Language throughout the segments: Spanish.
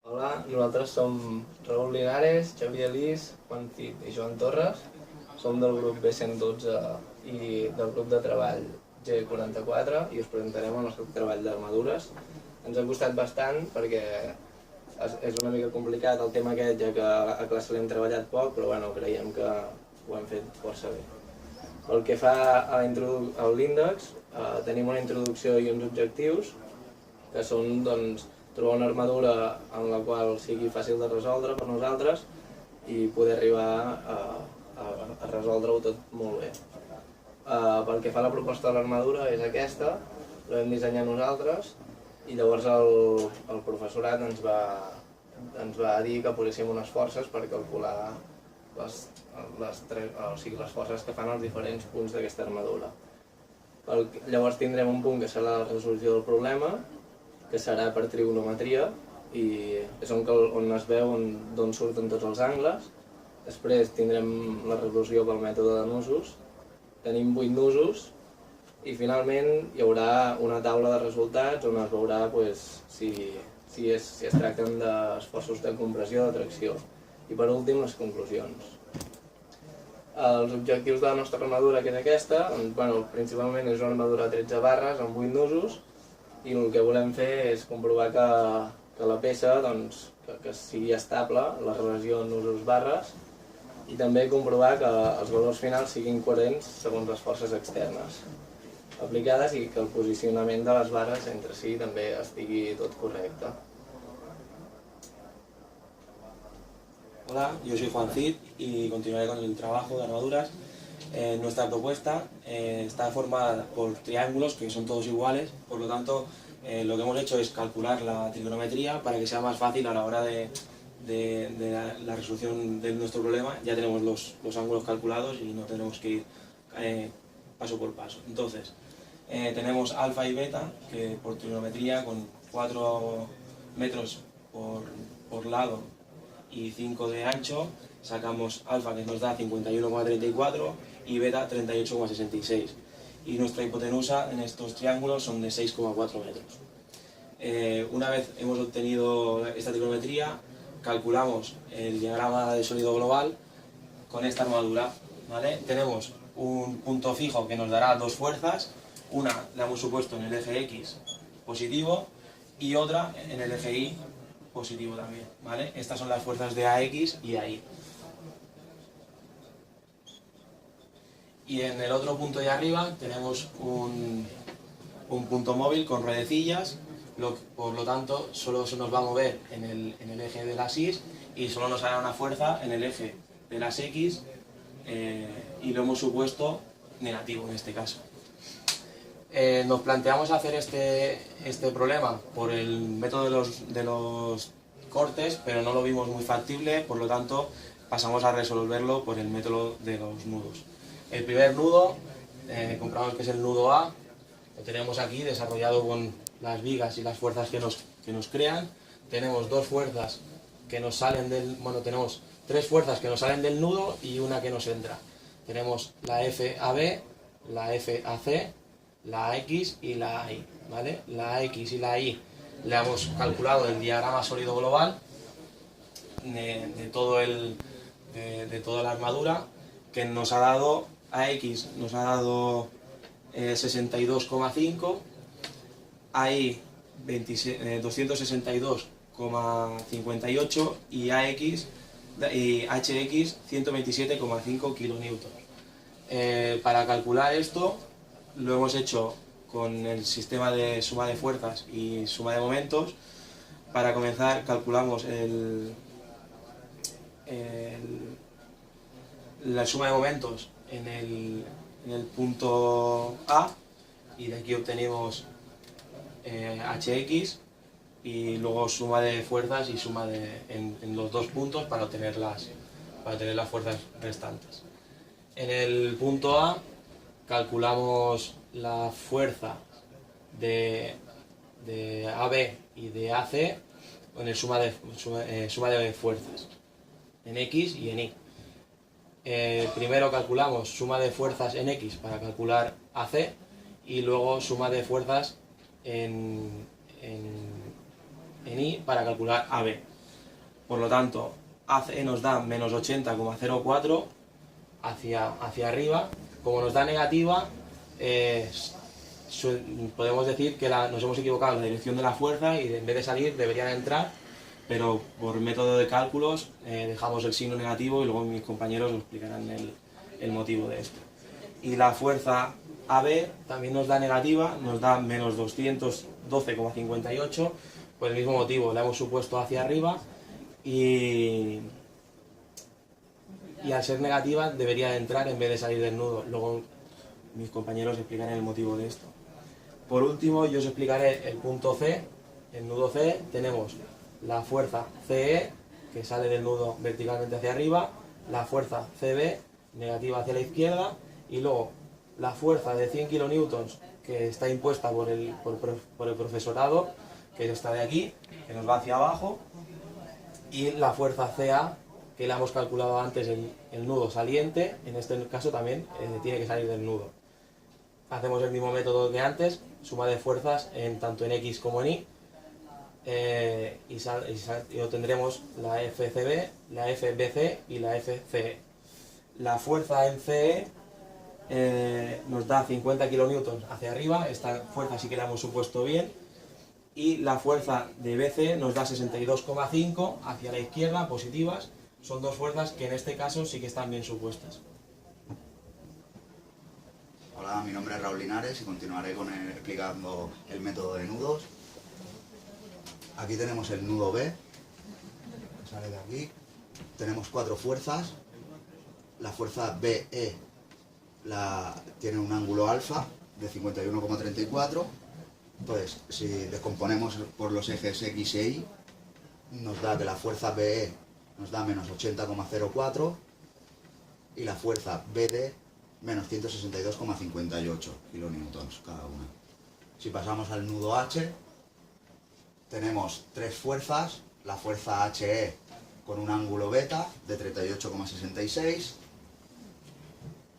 Hola, nosaltres som Raúl Linares, Xavier Lis, Juan Cid i Joan Torres. Som del grup B112 i del grup de treball G44 i us presentarem el nostre treball d'armadures. Ens ha costat bastant perquè és una mica complicat el tema aquest, ja que a classe l'hem treballat poc, però bueno, creiem que ho hem fet força bé. Pel que fa a l'índex, tenim una introducció i uns objectius, que són doncs, trobar una armadura en la qual sigui fàcil de resoldre per nosaltres i poder arribar a resoldre-ho tot molt bé. Pel que fa a la proposta de l'armadura és aquesta, la vam dissenyar nosaltres i llavors el professorat ens va dir que poséssim unes forces per calcular les forces que fan els diferents punts d'aquesta armadura. Llavors tindrem un punt que serà la resolució del problema, que serà per trigonometria, i és on es veu d'on surten tots els angles. Després tindrem la resolució pel mètode de nusos, tenim 8 nusos, i finalment hi haurà una taula de resultats on es veurà si es tracten d'esforços de compressió o de tracció. I per últim, les conclusions. Els objectius de la nostra armadura, que és aquesta, principalment és una armadura de 13 barres amb 8 nusos, i el que volem fer és comprovar que la peça que sigui estable, la relació nusos barres, i també comprovar que els valors finals siguin coherents segons les forces externes aplicades i que el posicionament de les barres entre si també estigui tot correcte. Hola, yo soy Juan Cid y continuaré con el trabajo de armaduras. Nuestra propuesta está formada por triángulos que son todos iguales, por lo tanto lo que hemos hecho es calcular la trigonometría para que sea más fácil a la hora de la resolución de nuestro problema. Ya tenemos los ángulos calculados y no tenemos que ir paso por paso. Entonces, tenemos alfa y beta, que por trigonometría con 4 metros por lado y 5 de ancho, sacamos alfa, que nos da 51,34 y beta 38,66. Y nuestra hipotenusa en estos triángulos son de 6,4 metros. Una vez hemos obtenido esta trigonometría, calculamos el diagrama de sólido global con esta armadura, ¿vale? Tenemos un punto fijo que nos dará dos fuerzas, una la hemos supuesto en el eje X positivo y otra en el eje Y positivo también, ¿vale? Estas son las fuerzas de AX y AY. Y en el otro punto de arriba tenemos un punto móvil con ruedecillas, por lo tanto solo se nos va a mover en el eje de las Y y solo nos hará una fuerza en el eje de las X, y lo hemos supuesto negativo en este caso. Nos planteamos hacer este problema por el método de los cortes, pero no lo vimos muy factible, por lo tanto pasamos a resolverlo por el método de los nudos. El primer nudo, comprobamos que es el nudo A, lo tenemos aquí desarrollado con las vigas y las fuerzas que nos crean. Tenemos dos fuerzas que nos salen tenemos tres fuerzas que nos salen del nudo y una que nos entra. Tenemos la FAB, la FAC, la AX y la AY, ¿vale? La AX y la AY le hemos calculado el diagrama sólido global de toda la armadura, que nos ha dado AX nos ha dado 62,5, AY 262,58 y AX y HX 127,5 kilonewtons. Para calcular esto lo hemos hecho con el sistema de suma de fuerzas y suma de momentos. Para comenzar calculamos la suma de momentos en el punto A, y de aquí obtenemos HX, y luego suma de fuerzas y suma en los dos puntos para obtener las fuerzas restantes. En el punto A calculamos la fuerza de AB y de AC con el suma de fuerzas en X y en Y. Primero calculamos suma de fuerzas en X para calcular AC y luego suma de fuerzas en Y para calcular AB. Por lo tanto, AC nos da menos 80,04 hacia arriba. Como nos da negativa, podemos decir que nos hemos equivocado en la dirección de la fuerza y en vez de salir deberían entrar, pero por método de cálculos dejamos el signo negativo y luego mis compañeros os explicarán el motivo de esto. Y la fuerza AB también nos da negativa, nos da menos 212,58, por el mismo motivo, la hemos supuesto hacia arriba y al ser negativa debería entrar en vez de salir del nudo. Luego mis compañeros explicarán el motivo de esto. Por último, yo os explicaré el punto C. El nudo C tenemos la fuerza CE, que sale del nudo verticalmente hacia arriba, la fuerza CB, negativa hacia la izquierda, y luego la fuerza de 100 kilonewtons, que está impuesta por el profesorado, que es esta de aquí, que nos va hacia abajo, y la fuerza CA, que la hemos calculado antes en el nudo saliente, en este caso también tiene que salir del nudo. Hacemos el mismo método que antes, suma de fuerzas tanto en X como en Y, y obtendremos la FCB, la FBC y la FCE. La fuerza en CE nos da 50 kilonewtons hacia arriba, esta fuerza sí que la hemos supuesto bien, y la fuerza de BC nos da 62,5 hacia la izquierda, positivas. Son dos fuerzas que en este caso sí que están bien supuestas. Hola, mi nombre es Raúl Linares y continuaré explicando el método de nudos. Aquí tenemos el nudo B, que sale de aquí. Tenemos 4 fuerzas. La fuerza BE tiene un ángulo alfa de 51,34. Entonces, si descomponemos por los ejes X e Y, nos da que la fuerza BE nos da menos 80,04 y la fuerza BD menos 162,58 kilonewtons cada una. Si pasamos al nudo H, tenemos 3 fuerzas, la fuerza HE con un ángulo beta de 38,66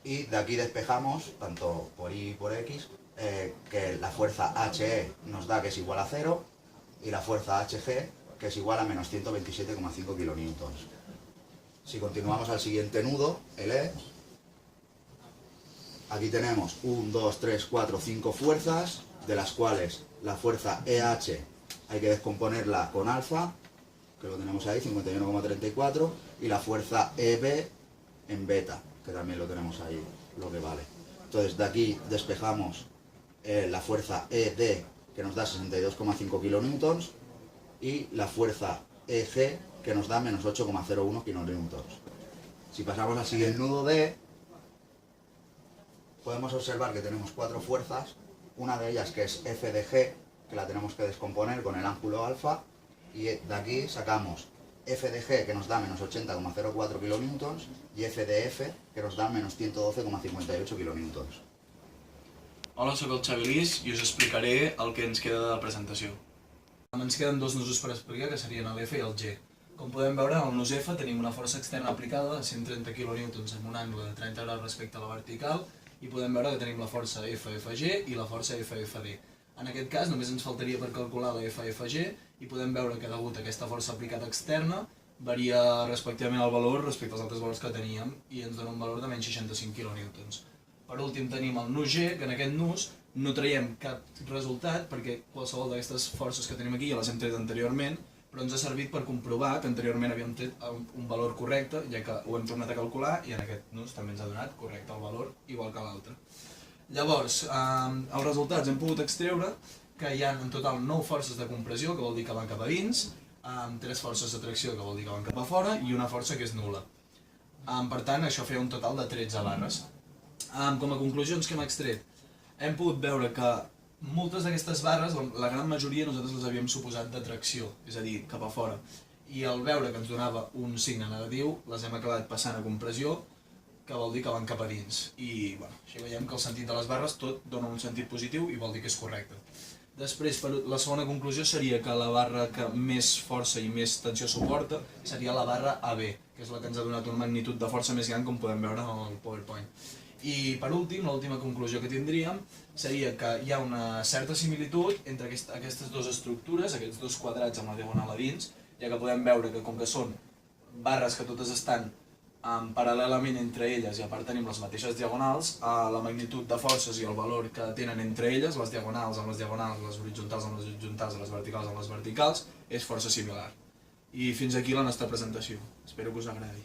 y de aquí despejamos, tanto por Y y por X, que la fuerza HE nos da que es igual a 0 y la fuerza HG que es igual a menos 127,5 kilonewtons. Si continuamos al siguiente nudo, el E, aquí tenemos 1, 2, 3, 4, 5 fuerzas, de las cuales la fuerza EH hay que descomponerla con alfa, que lo tenemos ahí, 51,34, y la fuerza EB en beta, que también lo tenemos ahí, lo que vale. Entonces de aquí despejamos la fuerza ED, que nos da 62,5 kilonewtons, y la fuerza EG, que nos da menos 8,01 kilonewtons. Si pasamos al siguiente nudo D, podemos observar que tenemos 4 fuerzas, una de ellas que es F de G, que la tenemos que descomponer con el ángulo alfa, y de aquí sacamos F de G, que nos da menos 80,04 kilonewtons, y F de F, que nos da menos 112,58 kilonewtons. Hola, soc el Xavi Lis i us explicaré el que ens queda de la presentació. Ens queden dos nusos per explicar, que serien l'F i el G. Com podem veure, en el nus F tenim una força externa aplicada de 130 kN amb un angle de 30 graus respecte a la vertical, i podem veure que tenim la força FFG i la força FFD. En aquest cas només ens faltaria per calcular la FFG i podem veure que degut a aquesta força aplicada externa varia respectivament el valor respecte als altres valors que teníem i ens dona un valor de menys 65 kN. Per últim tenim el nus G, que en aquest nus no traiem cap resultat perquè qualsevol d'aquestes forces que tenim aquí ja les hem tret anteriorment, però ens ha servit per comprovar que anteriorment havíem tret un valor correcte, ja que ho hem tornat a calcular i en aquest nus també ens ha donat correcte el valor, igual que l'altre. Llavors, els resultats hem pogut extreure que hi ha en total 9 forces de compressió, que vol dir que van cap a dins, 3 forces de tracció, que vol dir que van cap a fora, i una força que és nul·la. Per tant, això feia un total de 13 barres. Com a conclusions que hem extret, hem pogut veure que moltes d'aquestes barres, la gran majoria nosaltres les havíem suposat de tracció, és a dir, cap a fora. I al veure que ens donava un signe negatiu, les hem acabat passant a compressió, que vol dir que van cap a dins. I així veiem que el sentit de les barres tot dona un sentit positiu i vol dir que és correcte. Després, la segona conclusió seria que la barra que més força i més tensió suporta seria la barra AB, que és la que ens ha donat una magnitud de força més gran, com podem veure en el PowerPoint. I per últim, l'última conclusió que tindríem seria que hi ha una certa similitud entre aquestes dues estructures, aquests dos quadrats amb la diagonal a dins, ja que podem veure que com que són barres que totes estan paral·lelament entre elles i a part tenim les mateixes diagonals, la magnitud de forces i el valor que tenen entre elles, les diagonals amb les diagonals, les horitzontals amb les horitzontals, les verticals amb les verticals, és força similar. I fins aquí la nostra presentació. Espero que us agradi.